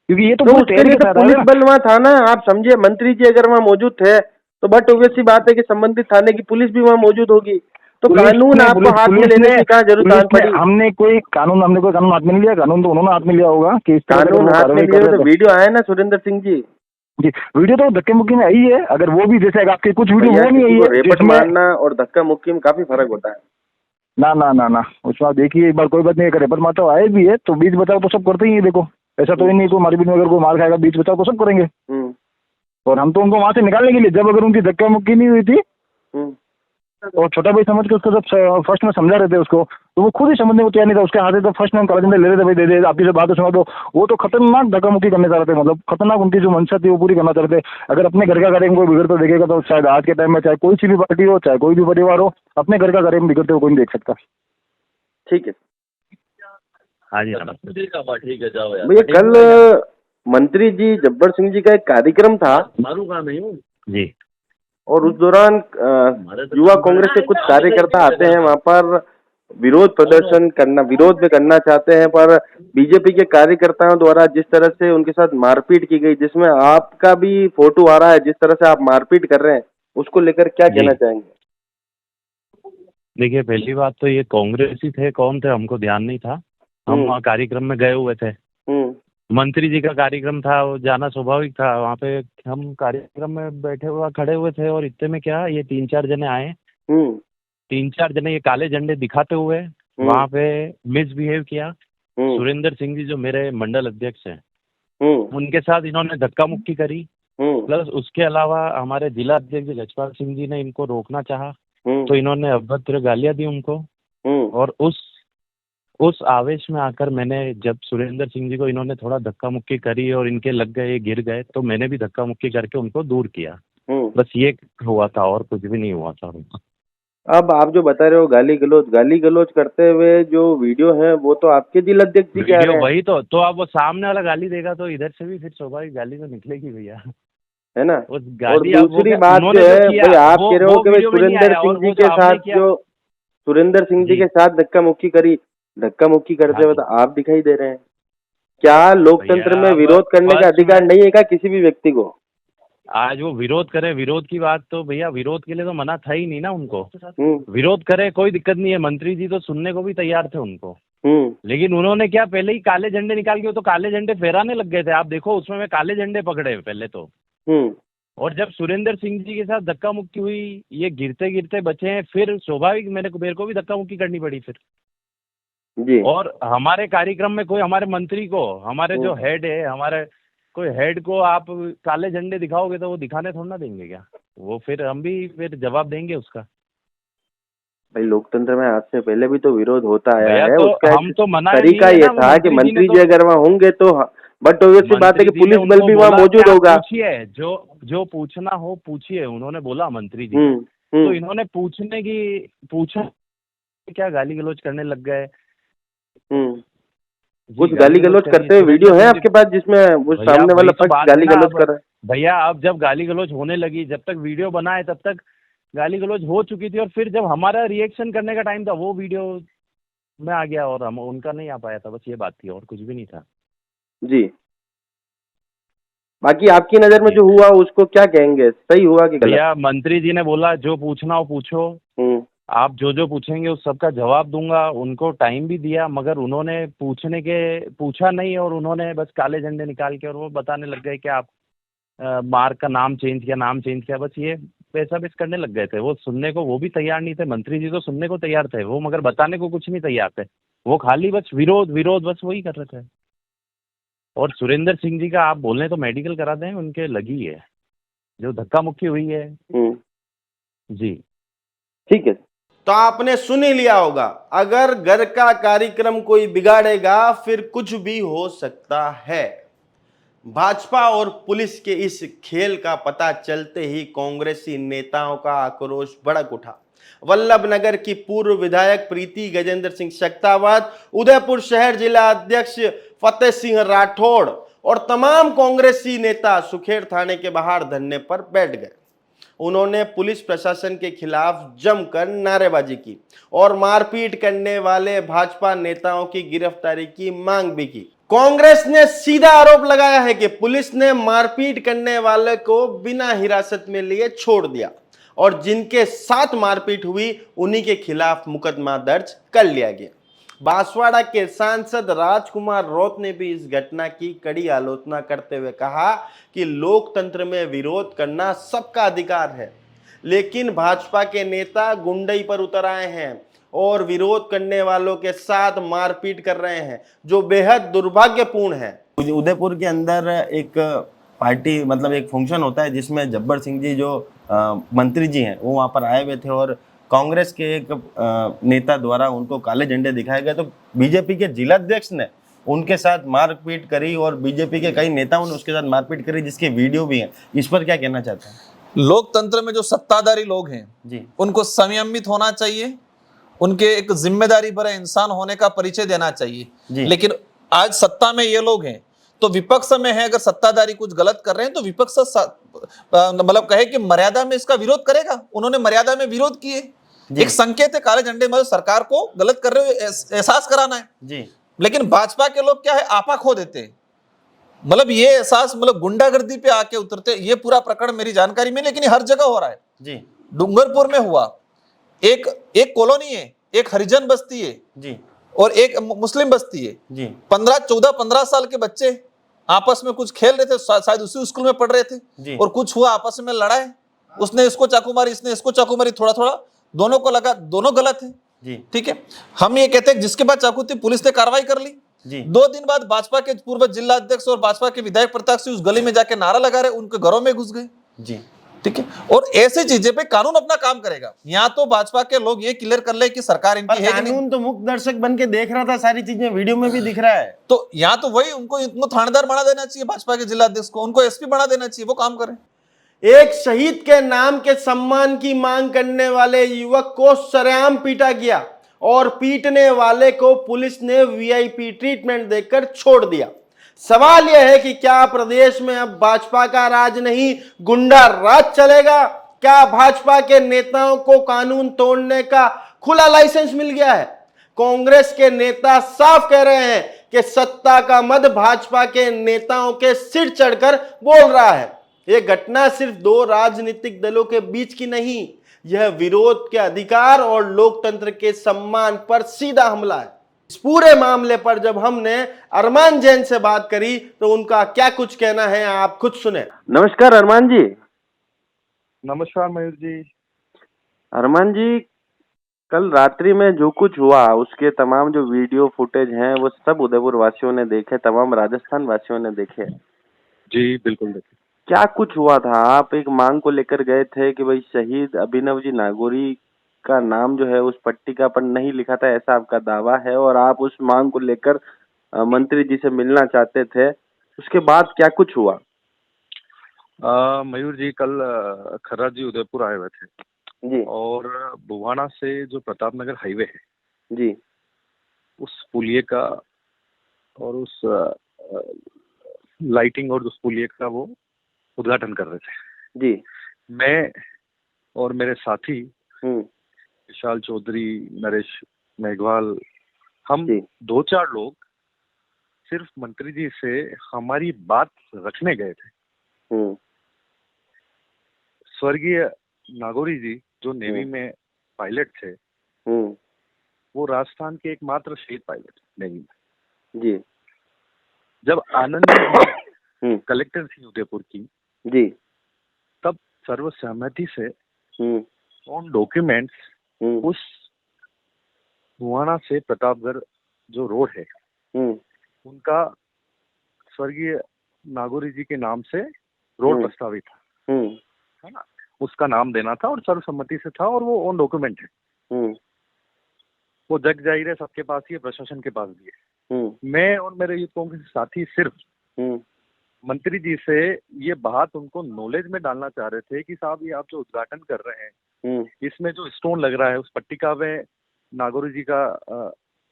[SPEAKER 3] क्योंकि ये तो
[SPEAKER 1] उसके लिए तो पुलिस बल वहाँ था ना। आप समझिए, मंत्री जी अगर वहाँ मौजूद थे तो बट ऑब्वियस सी बात है कि संबंधित थाने की पुलिस भी वहाँ मौजूद होगी, तो कानून आपको हाथ में लेने की क्या जरूरत पड़ी?
[SPEAKER 3] हमने कोई कानून हाथ में नहीं लिया। कानून तो उन्होंने हाथ में लिया होगा कि इस तरह
[SPEAKER 1] कानून हाथ में लिए तो वीडियो आया ना सुरेंद्र सिंह जी।
[SPEAKER 3] जी, वीडियो तो धक्के मुक्की में आई है। अगर वो भी जैसे आपके कुछ वीडियो वो नहीं आई है
[SPEAKER 1] रेपट मारना और धक्का मुक्की में काफी फर्क होता है।
[SPEAKER 3] ना ना ना ना, उसमें देखिए एक बार कोई बात नहीं है, रेपट मारता आए भी है तो बीच बचाव तो सब करते ही है। देखो ऐसा तो ही नहीं कोई मारपीट में अगर कोई मार खाएगा, बीच बचाव तो सब करेंगे। और हम तो उनको वहां से निकालने के लिए जब अगर उनकी धक्का मुक्की नहीं हुई थी और छोटा भाई समझ के उसको जब फर्स्ट में समझा रहे थे उसको, तो वो खुद ही समझने को तैयार नहीं था। उसके हाथ से तो फर्स्ट में काला झंडा ले रहे थे, भाई दे दे आपकी जो बात सुना, तो वो तो खतरनाक धक्का मुक्की करने जा रहे थे। मतलब खतरनाक उनकी जो मंशा थी वो पूरी करना चाहते थे। अगर अपने घर का कार्यक्रम कोई बिगड़ता देखेगा तो शायद आज के टाइम में चाहे कोई सी भी पार्टी हो, चाहे कोई भी परिवार हो, अपने घर का कार्यक्रम बिगड़ते हुए कोई नहीं देख सकता।
[SPEAKER 1] ठीक है,
[SPEAKER 5] हाँ जी, ठीक है, जाओ यार।
[SPEAKER 1] भैया कल मंत्री जी जब्बर सिंह जी का एक कार्यक्रम था
[SPEAKER 5] मारूंगा नहीं हूँ जी,
[SPEAKER 1] और उस दौरान युवा कांग्रेस के कुछ कार्यकर्ता आते हैं वहां पर विरोध प्रदर्शन करना, विरोध भी करना चाहते हैं, पर बीजेपी के कार्यकर्ताओं द्वारा जिस तरह से उनके साथ मारपीट की गई, जिसमें आपका भी फोटो आ रहा है, जिस तरह से आप मारपीट कर रहे हैं, उसको लेकर क्या कहना चाहेंगे?
[SPEAKER 6] देखिए, पहली बात तो ये कांग्रेसी थे, कौन थे हमको ध्यान नहीं था। हम वहाँ कार्यक्रम में गए हुए थे, मंत्री जी का कार्यक्रम था, वो जाना स्वाभाविक था। वहाँ पे हम कार्यक्रम में बैठे हुए खड़े हुए थे और इतने में क्या ये 3-4 जने आए, 3-4 जने ये काले झंडे दिखाते हुए वहाँ पे मिसबिहेव किया। सुरेंद्र सिंह जी जो मेरे मंडल अध्यक्ष हैं, उनके साथ इन्होंने धक्का मुक्की करी। प्लस उसके अलावा हमारे जिला अध्यक्ष जजपाल सिंह जी ने इनको रोकना चाहा, तो इन्होंने अभद्र गालियां दी उनको। और उस आवेश में आकर मैंने, जब सुरेंद्र सिंह जी को इन्होंने थोड़ा धक्का मुक्की करी और इनके लग गए, ये गिर गए, तो मैंने भी धक्का मुक्की करके उनको दूर किया। बस ये हुआ था और कुछ भी नहीं हुआ था।
[SPEAKER 1] अब आप जो बता रहे हो गाली गलौज करते हुए जो वीडियो है, वो तो आपके जिला अध्यक्ष जी कह रहे हैं।
[SPEAKER 6] वही तो अब वो सामने वाला गाली देगा तो इधर से भी फिर स्वाभाविक गाली तो निकलेगी भैया,
[SPEAKER 1] है ना।
[SPEAKER 6] उस गाली।
[SPEAKER 1] और दूसरी बात जो है भाई, आप कह रहे हो कि भाई सुरेंद्र सिंह जी के साथ जो सुरेंद्र सिंह जी के साथ धक्का मुक्की करते हुए तो आप दिखाई दे रहे हैं। क्या लोकतंत्र में विरोध करने का अधिकार नहीं है क्या किसी भी व्यक्ति को?
[SPEAKER 6] आज वो विरोध करे, विरोध की बात तो भैया, विरोध के लिए तो मना था ही नहीं ना उनको। विरोध करे, कोई दिक्कत नहीं है, मंत्री जी तो सुनने को भी तैयार थे उनको। लेकिन उन्होंने क्या, पहले ही काले झंडे निकाल के, तो काले झंडे फहराने लग गए थे। आप देखो उसमें मैं काले झंडे पकड़े पहले तो। और जब सुरेंद्र सिंह जी के साथ धक्का मुक्की हुई, ये गिरते गिरते बचे हैं, फिर स्वाभाविक मेरे को भी धक्का मुक्की करनी पड़ी फिर
[SPEAKER 1] जी।
[SPEAKER 6] और हमारे कार्यक्रम में कोई हमारे मंत्री को, हमारे जो हेड है, हमारे कोई हेड को आप काले झंडे दिखाओगे तो वो दिखाने थोड़ा ना देंगे क्या? वो फिर हम भी फिर जवाब देंगे उसका।
[SPEAKER 1] भाई लोकतंत्र में आज से पहले भी तो विरोध होता आया है,
[SPEAKER 6] तो
[SPEAKER 1] उसका
[SPEAKER 6] हम तो मना
[SPEAKER 1] तरीका ये था कि मंत्री जी अगर वहाँ होंगे तो, बट ऑब्वियसली बात है कि पुलिस बल भी वहाँ मौजूद होगा।
[SPEAKER 6] पूछिए, जो पूछना हो पूछिए, उन्होंने बोला मंत्री जी। तो इन्होंने पूछा क्या गाली गलौज करने लग गए।
[SPEAKER 1] कुछ गाली गलौज करते हुए वीडियो है आपके पास जिसमें वो सामने वाला पक्ष गाली गलौज कर रहा है?
[SPEAKER 6] भैया अब जब गाली गलौज होने लगी, जब तक वीडियो बना है तब तक गाली गलौज हो चुकी थी, और फिर जब हमारा रिएक्शन करने का टाइम था वो वीडियो में आ गया और हम उनका नहीं आ पाया था। बस ये बात थी और कुछ भी नहीं था
[SPEAKER 1] जी। बाकी आपकी नजर में जो हुआ उसको क्या कहेंगे, सही हुआ कि गलत?
[SPEAKER 6] भैया मंत्री जी ने बोला जो पूछना हो पूछो, आप जो पूछेंगे उस सबका जवाब दूंगा। उनको टाइम भी दिया, मगर उन्होंने पूछा नहीं, और उन्होंने बस काले झंडे निकाल के और वो बताने लग गए कि आप मार्ग का नाम चेंज किया, बस ये पैसा बेस करने लग गए थे। वो सुनने को वो भी तैयार नहीं थे, मंत्री जी तो सुनने को तैयार थे वो, मगर बताने को कुछ नहीं तैयार थे। वो खाली बस विरोध बस वही कर रहे थे। और सुरेंद्र सिंह जी का आप बोलने तो मेडिकल करा दें, उनके लगी है जो धक्का मुक्की हुई है जी।
[SPEAKER 1] ठीक है, तो आपने सुन ही लिया होगा, अगर घर का कार्यक्रम कोई बिगाड़ेगा फिर कुछ भी हो सकता है। भाजपा और पुलिस के इस खेल का पता चलते ही कांग्रेसी नेताओं का आक्रोश भड़क उठा। वल्लभनगर की पूर्व विधायक प्रीति गजेंद्र सिंह शक्तावत, उदयपुर शहर जिला अध्यक्ष फतेह सिंह राठौड़ और तमाम कांग्रेसी नेता सुखेड़ थाने के बाहर धरने पर बैठ गए। उन्होंने पुलिस प्रशासन के खिलाफ जमकर नारेबाजी की और मारपीट करने वाले भाजपा नेताओं की गिरफ्तारी की मांग भी की। कांग्रेस ने सीधा आरोप लगाया है कि पुलिस ने मारपीट करने वाले को बिना हिरासत में लिए छोड़ दिया और जिनके साथ मारपीट हुई उन्हीं के खिलाफ मुकदमा दर्ज कर लिया गया। बांसवाड़ा के सांसद राजकुमार रौत ने भी इस घटना की कड़ी आलोचना करते हुए कहा कि लोकतंत्र में विरोध करना सबका अधिकार है, लेकिन भाजपा के नेता गुंडई पर उतर आए हैं और विरोध करने वालों के साथ मारपीट कर रहे हैं, जो बेहद दुर्भाग्यपूर्ण है। उदयपुर के अंदर एक पार्टी मतलब एक फंक्शन होता है जिसमें जब्बर सिंह जी जो मंत्री जी हैं वो वहाँ पर आए हुए थे और कांग्रेस के एक नेता द्वारा उनको काले झंडे दिखाए गए, तो बीजेपी के जिला अध्यक्ष ने उनके साथ मारपीट करी और बीजेपी के कई नेताओं ने उसके साथ मारपीट करी, जिसकी वीडियो भी है। इस पर क्या कहना चाहते हैं?
[SPEAKER 7] लोकतंत्र में जो सत्ताधारी लोग हैं
[SPEAKER 1] जी,
[SPEAKER 7] उनको संयमित होना चाहिए, उनके एक जिम्मेदारी भरे इंसान होने का परिचय देना चाहिए। लेकिन आज सत्ता में ये लोग हैं तो विपक्ष में है, अगर सत्ताधारी कुछ गलत कर रहे हैं तो विपक्ष मतलब कहे कि मर्यादा में इसका विरोध करेगा। उन्होंने मर्यादा में विरोध किए, एक संकेत है काले झंडे में, सरकार को गलत कर रहे हो एहसास कराना है
[SPEAKER 1] जी।
[SPEAKER 7] लेकिन भाजपा के लोग क्या है, आपा खो देते हैं। मतलब ये एहसास, मतलब गुंडागर्दी पे आके उतरते। ये पूरा प्रकरण मेरी जानकारी में, लेकिन ये हर जगह हो रहा है
[SPEAKER 1] जी।
[SPEAKER 7] डूंगरपुर में हुआ, एक कॉलोनी है, एक हरिजन बस्ती है
[SPEAKER 1] जी।
[SPEAKER 7] और एक मुस्लिम बस्ती है
[SPEAKER 1] जी।
[SPEAKER 7] 15 साल के बच्चे आपस में कुछ खेल रहे थे, शायद उसी स्कूल में पढ़ रहे थे
[SPEAKER 1] जी।
[SPEAKER 7] और कुछ हुआ, आपस में लड़ाई, उसने इसको चाकू मारी, इसने इसको चाकू मारी, थोड़ा थोड़ा दोनों को लगा, दोनों गलत है
[SPEAKER 1] जी।
[SPEAKER 7] ठीक है। हम ये कहते हैं जिसके बाद चाकू थी पुलिस ने कार्रवाई कर ली
[SPEAKER 1] जी।
[SPEAKER 7] 2 दिन बाद भाजपा के पूर्व जिला अध्यक्ष और भाजपा के विधायक प्रताप सिंह उस गली में जाके नारा लगा रहे, उनके घरों में घुस गए
[SPEAKER 1] जी।
[SPEAKER 7] ठीक है। और ऐसी चीजें पे कानून अपना काम करेगा। यहाँ तो भाजपा के लोग ये क्लियर कर ले कि सरकार इनकी है कि नहीं।
[SPEAKER 1] कानून तो मुक्त दर्शक बन के देख रहा था, सारी चीजें वीडियो में भी दिख रहा है।
[SPEAKER 7] तो यहाँ तो वही उनको थानेदार बना देना चाहिए, भाजपा के जिला अध्यक्ष को, उनको एसपी बना देना चाहिए, वो काम करें।
[SPEAKER 1] एक शहीद के नाम के सम्मान की मांग करने वाले युवक को सरेआम पीटा गया और पीटने वाले को पुलिस ने वीआईपी ट्रीटमेंट देकर छोड़ दिया। सवाल यह है कि क्या प्रदेश में अब भाजपा का राज नहीं, गुंडा राज चलेगा? क्या भाजपा के नेताओं को कानून तोड़ने का खुला लाइसेंस मिल गया है? कांग्रेस के नेता साफ कह रहे हैं कि सत्ता का मद भाजपा के नेताओं के सिर चढ़कर बोल रहा है। यह घटना सिर्फ 2 राजनीतिक दलों के बीच की नहीं, यह विरोध के अधिकार और लोकतंत्र के सम्मान पर सीधा हमला है। इस पूरे मामले पर जब हमने अरमान जैन से बात करी तो उनका क्या कुछ कहना है आप खुद सुने। नमस्कार अरमान जी।
[SPEAKER 3] नमस्कार मयूर जी।
[SPEAKER 1] अरमान जी, कल रात्रि में जो कुछ हुआ उसके तमाम जो वीडियो फुटेज हैं वो सब उदयपुर वासियों ने देखे, तमाम राजस्थान वासियों ने देखे।
[SPEAKER 3] जी बिल्कुल देखे।
[SPEAKER 1] क्या कुछ हुआ था? आप एक मांग को लेकर गए थे कि भाई शहीद अभिनव जी नागौरी का नाम जो है उस पट्टिका पर नहीं लिखा था, ऐसा आपका दावा है, और आप उस मांग को लेकर मंत्री जी से मिलना चाहते थे। उसके बाद क्या कुछ हुआ?
[SPEAKER 3] मयूर जी, कल खर्रा जी उदयपुर आए हुए थे
[SPEAKER 1] जी।
[SPEAKER 3] और बुवाना से जो प्रताप नगर हाईवे है
[SPEAKER 1] जी।
[SPEAKER 3] उस पुलिये का और उस लाइटिंग और उस पुलिये का वो उद्घाटन कर रहे थे।
[SPEAKER 1] जी।
[SPEAKER 3] मैं और मेरे साथी विशाल चौधरी, नरेश मेघवाल, हम 2-4 लोग सिर्फ मंत्री जी से हमारी बात रखने गए थे। स्वर्गीय नागौरी जी जो नेवी में पायलट थे, वो राजस्थान के एकमात्र शहीद पायलट नेवी में।
[SPEAKER 1] जी।
[SPEAKER 3] जब आनंद कलेक्टर थी उदयपुर की
[SPEAKER 1] जी,
[SPEAKER 3] तब सर्वसहमति से ऑन डॉक्यूमेंट्स उस बुवाना से प्रतापगढ़ जो रोड है उनका स्वर्गीय नागौरी जी के नाम से रोड प्रस्तावित था, है ना, उसका नाम देना था और सर्वसम्मति से था और वो ऑन डॉक्यूमेंट है। वो जग जाहिर है, सबके पास ही है, प्रशासन के पास भी है। मैं और मेरे यूथ कांग्रेस साथी सिर्फ मंत्री जी से ये बात उनको नॉलेज में डालना चाह रहे थे कि साहब ये आप जो उद्घाटन कर रहे हैं इसमें जो स्टोन लग रहा है उस पट्टिका में नागौरी जी का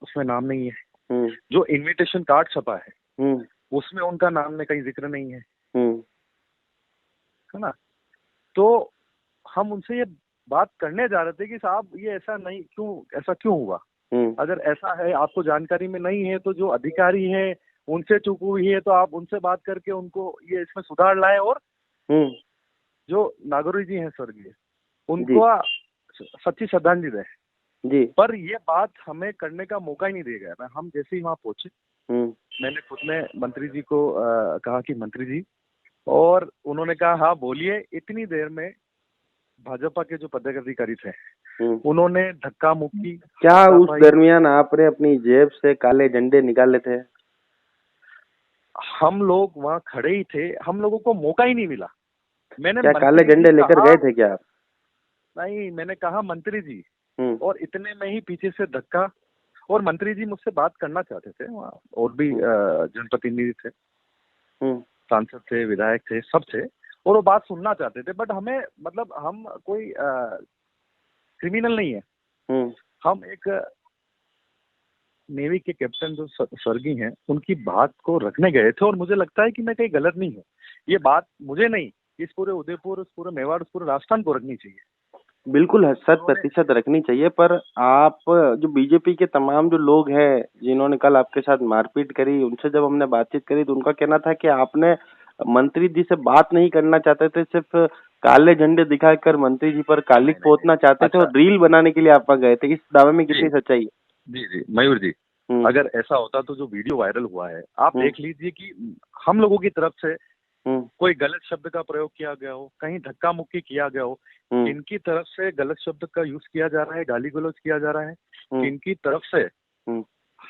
[SPEAKER 3] उसमें नाम नहीं है। जो इनविटेशन कार्ड छपा है उसमें उनका नाम में कहीं जिक्र नहीं है ना। तो हम उनसे ये बात करने जा रहे थे कि साहब ये ऐसा नहीं, ऐसा क्यों हुआ? अगर ऐसा है, आपको जानकारी में नहीं है, तो जो अधिकारी हैं उनसे चूक हुई है तो आप उनसे बात करके उनको ये इसमें सुधार लाए और जो नागौरी जी हैं स्वर्गीय उनको सच्ची श्रद्धांजलि दें जी। पर ये बात हमें करने का मौका ही नहीं दिया गया। हम जैसे ही वहाँ पहुंचे मैंने खुद में मंत्री जी को कहा कि मंत्री जी, और उन्होंने कहा हाँ बोलिए। इतनी देर में भाजपा के जो पदाधिकारी थे उन्होंने धक्का मुक्की।
[SPEAKER 1] क्या उस दरमियान आपने अपनी जेब से काले झंडे निकाले थे?
[SPEAKER 3] हम लोग वहाँ खड़े ही थे, हम लोगों को मौका ही नहीं मिला। मैंने
[SPEAKER 1] क्या काले झंडे लेकर गए थे क्या आप?
[SPEAKER 3] नहीं, मैंने कहा मंत्री जी, और इतने में ही पीछे से धक्का, और मंत्री जी मुझसे बात करना चाहते थे। वहाँ और भी जनप्रतिनिधि थे, सांसद थे, विधायक थे, सब थे, और वो बात सुनना चाहते थे। बट हमें, मतलब हम कोई क्रिमिनल नहीं है, हम एक नेवी के कैप्टन जो स्वर्गीय हैं उनकी बात को रखने गए थे। और मुझे लगता है कि मैं कहीं गलत नहीं हूँ। ये बात मुझे नहीं, इस पूरे उदयपुर, इस पूरे मेवाड़, इस पूरे राजस्थान को रखनी चाहिए
[SPEAKER 1] बिल्कुल 100% रखनी चाहिए, पर आप जो बीजेपी के तमाम जो लोग हैं जिन्होंने कल आपके साथ मारपीट करी, उनसे जब हमने बातचीत करी तो उनका कहना था कि आपने मंत्री जी से बात नहीं करना चाहते थे, सिर्फ काले झंडे दिखाकर मंत्री जी पर कालिक पोतना चाहते थे और रील बनाने के लिए आप वहाँ गए थे। इस दावे में कितनी सच्चाई है?
[SPEAKER 8] जी जी मयूर जी, अगर ऐसा होता तो जो वीडियो वायरल हुआ है आप देख लीजिए कि हम लोगों की तरफ से कोई गलत शब्द का प्रयोग किया गया हो, कहीं धक्का मुक्की किया गया हो, इनकी तरफ से गलत शब्द का यूज किया जा रहा है, गाली गलौज किया जा रहा है, इनकी तरफ से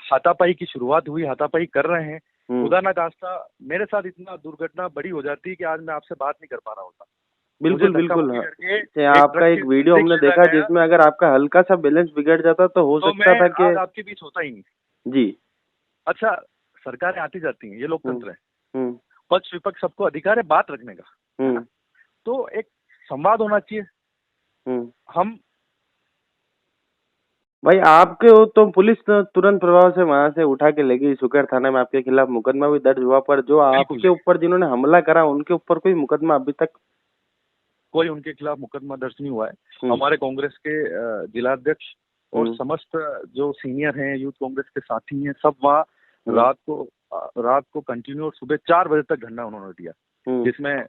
[SPEAKER 8] हाथापाई की शुरुआत हुई, हाथापाई कर रहे हैं। खुदा ना खास्ता मेरे साथ इतना दुर्घटना बड़ी हो जाती कि आज मैं आपसे बात नहीं कर पा रहा होता।
[SPEAKER 1] बिल्कुल बिल्कुल। आपका एक वीडियो हमने देखा जिसमें अगर आपका हल्का सा बैलेंस बिगड़ जाता तो हो सकता था कि
[SPEAKER 8] आपके बीच होता ही नहीं।
[SPEAKER 1] जी
[SPEAKER 8] अच्छा, सरकारें आती जाती हैं, ये लोकतंत्र है, पक्ष विपक्ष सबको अधिकार है बात रखने का, तो एक संवाद होना चाहिए। हम
[SPEAKER 1] भाई आपके हो तो पुलिस तुरंत प्रभाव से वहां से उठा के ले गई, सुकर थाने में आपके खिलाफ मुकदमा भी दर्ज हुआ, पर जो आपके ऊपर जिन्होंने हमला करा उनके ऊपर कोई मुकदमा अभी तक
[SPEAKER 8] कोई उनके खिलाफ मुकदमा दर्ज नहीं हुआ है। हमारे कांग्रेस के जिलाध्यक्ष और समस्त जो सीनियर हैं, यूथ कांग्रेस के साथी हैं, सब वहाँ रात को कंटिन्यू और सुबह 4 बजे तक धरना उन्होंने दिया, जिसमें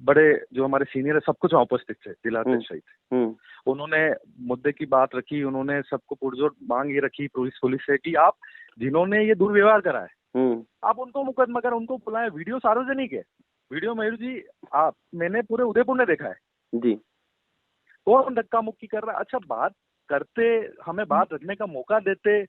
[SPEAKER 8] बड़े जो हमारे सीनियर है सब कुछ उपस्थित थे, जिलाध्यक्ष सहित। उन्होंने मुद्दे की बात रखी, उन्होंने सबको पुरजोर मांग ये रखी पुलिस से कि आप जिन्होंने ये दुर्व्यवहार करा है आप उनको मुकदमा करें, उनको बुलाएं। वीडियो सार्वजनिक है, वीडियो मयूर जी मैंने पूरे उदयपुर में देखा है जी। कौन धक्का मुक्की कर रहा है? अच्छा, बात करते, हमें बात रखने का मौका देते,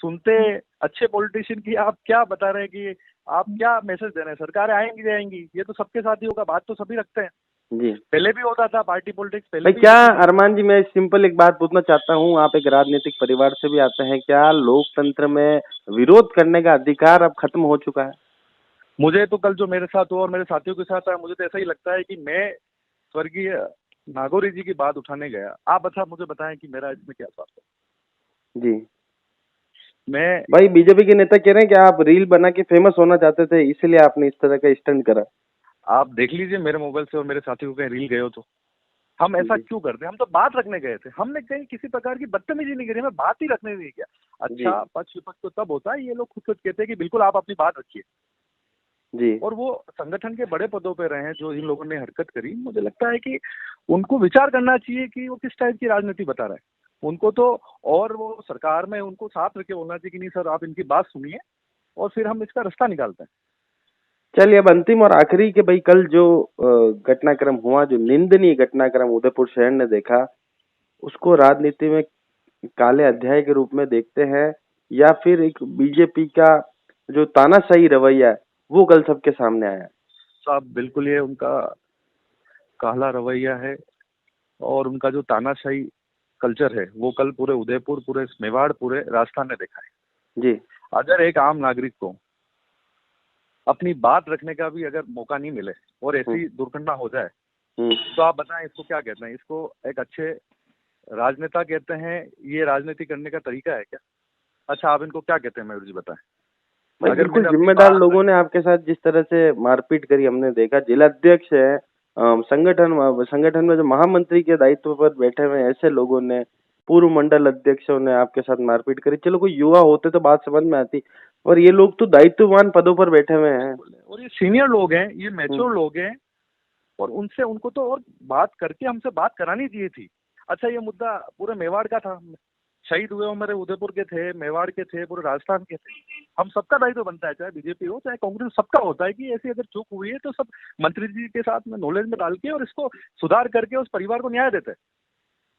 [SPEAKER 8] सुनते अच्छे पॉलिटिशियन की, आप क्या बता रहे हैं कि आप क्या मैसेज दे रहे हैं? सरकारें आएंगी जाएंगी, ये तो सबके साथ ही होगा, बात तो सभी रखते हैं जी। पहले भी होता था पार्टी पॉलिटिक्स पहले भी।
[SPEAKER 1] क्या अरमान जी, मैं सिंपल एक बात पूछना चाहता हूँ, आप एक राजनीतिक परिवार से भी आते हैं, क्या लोकतंत्र में विरोध करने का अधिकार अब खत्म हो चुका है?
[SPEAKER 8] मुझे तो कल जो मेरे साथ हुआ और मेरे साथियों के साथ आया, मुझे तो ऐसा ही लगता है कि मैं स्वर्गीय नागौरी जी की बात उठाने गया। आप अच्छा मुझे बताएं कि मेरा इसमें क्या स्वार्थ है?
[SPEAKER 1] जी, मैं भाई बीजेपी के नेता कह रहे हैं कि आप रील बना के फेमस होना चाहते थे, इसलिए आपने इस तरह का स्टंट करा।
[SPEAKER 8] आप देख लीजिए मेरे मोबाइल से और मेरे साथियों के रील गए हो तो हम ऐसा क्यों करते? हम तो बात रखने गए थे, हमने कहीं किसी प्रकार की बदतमीजी नहीं करी, हमें बात ही रखने नहीं किया। अच्छा, पक्ष विपक्ष तो तब होता है, ये लोग खुद कहते हैं कि बिल्कुल आप अपनी बात रखिए जी। और वो संगठन के बड़े पदों पे रहे हैं जो इन लोगों ने हरकत करी, मुझे लगता है कि उनको विचार करना चाहिए कि वो किस टाइप की राजनीति बता रहे हैं उनको तो, और वो सरकार में उनको साथ रखे बोलना चाहिए कि नहीं सर आप इनकी बात सुनिए और फिर हम इसका रास्ता निकालते हैं।
[SPEAKER 1] चलिए अब अंतिम और आखिरी के भाई, कल जो घटनाक्रम हुआ, जो निंदनीय घटनाक्रम उदयपुर शहर ने देखा, उसको राजनीति में काले अध्याय के रूप में देखते हैं या फिर एक बीजेपी का जो तानाशाही रवैया है वो कल सबके सामने आया?
[SPEAKER 8] साहब बिल्कुल ये उनका काला रवैया है और उनका जो तानाशाही कल्चर है वो कल पूरे उदयपुर, पूरे मेवाड़, पूरे राजस्थान ने देखा है जी। अगर एक आम नागरिक को अपनी बात रखने का भी अगर मौका नहीं मिले और ऐसी दुर्घटना हो जाए तो आप बताएं इसको क्या कहते हैं? इसको एक अच्छे राजनेता कहते हैं? ये राजनीति करने का तरीका है क्या? अच्छा, आप इनको क्या कहते हैं मयूर जी बताएं?
[SPEAKER 1] अगर कुछ जिम्मेदार लोगों ने आपके साथ जिस तरह से मारपीट करी, हमने देखा, जिलाध्यक्ष है, संगठन में जो महामंत्री के दायित्व पर बैठे हुए ऐसे लोगों ने, पूर्व मंडल अध्यक्षों ने आपके साथ मारपीट करी। चलो कोई युवा होते तो बात समझ में आती, और ये लोग तो दायित्ववान पदों पर बैठे हुए हैं
[SPEAKER 8] और ये सीनियर लोग हैं, ये मैच्योर लोग हैं और उनसे उनको तो और बात करके हमसे बात करानी चाहिए थी। अच्छा, ये मुद्दा पूरे मेवाड़ का था, शहीद हुए हमारे उदयपुर के थे, मेवाड़ के थे, पूरे राजस्थान के थे। हम सबका दायित्व बनता है, चाहे बीजेपी हो चाहे कांग्रेस, सबका होता है कि ऐसी अगर चूक हुई है तो सब मंत्री जी के साथ में नॉलेज में डाल के और इसको सुधार करके उस परिवार को न्याय देते हैं।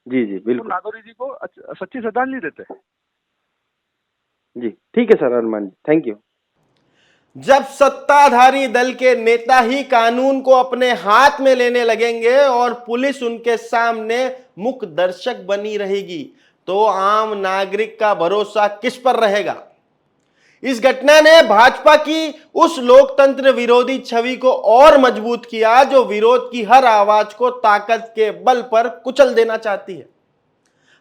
[SPEAKER 1] जी जी बिल्कुल,
[SPEAKER 8] नागौरी जी को सच्ची श्रद्धांजलि देते हैं
[SPEAKER 1] जी। ठीक है sir Arman ji, thank you. जब सत्ताधारी दल के नेता ही कानून को अपने हाथ में लेने लगेंगे और पुलिस उनके सामने मुख्य दर्शक बनी रहेगी तो आम नागरिक का भरोसा किस पर रहेगा? इस घटना ने भाजपा की उस लोकतंत्र विरोधी छवि को और मजबूत किया जो विरोध की हर आवाज को ताकत के बल पर कुचल देना चाहती है।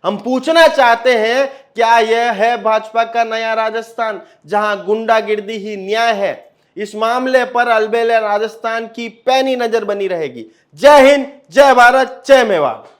[SPEAKER 1] हम पूछना चाहते हैं, क्या यह है भाजपा का नया राजस्थान जहां गुंडागिर्दी ही न्याय है? इस मामले पर अलबेले राजस्थान की पैनी नजर बनी रहेगी। जय हिंद, जय भारत, जय मेवाड़।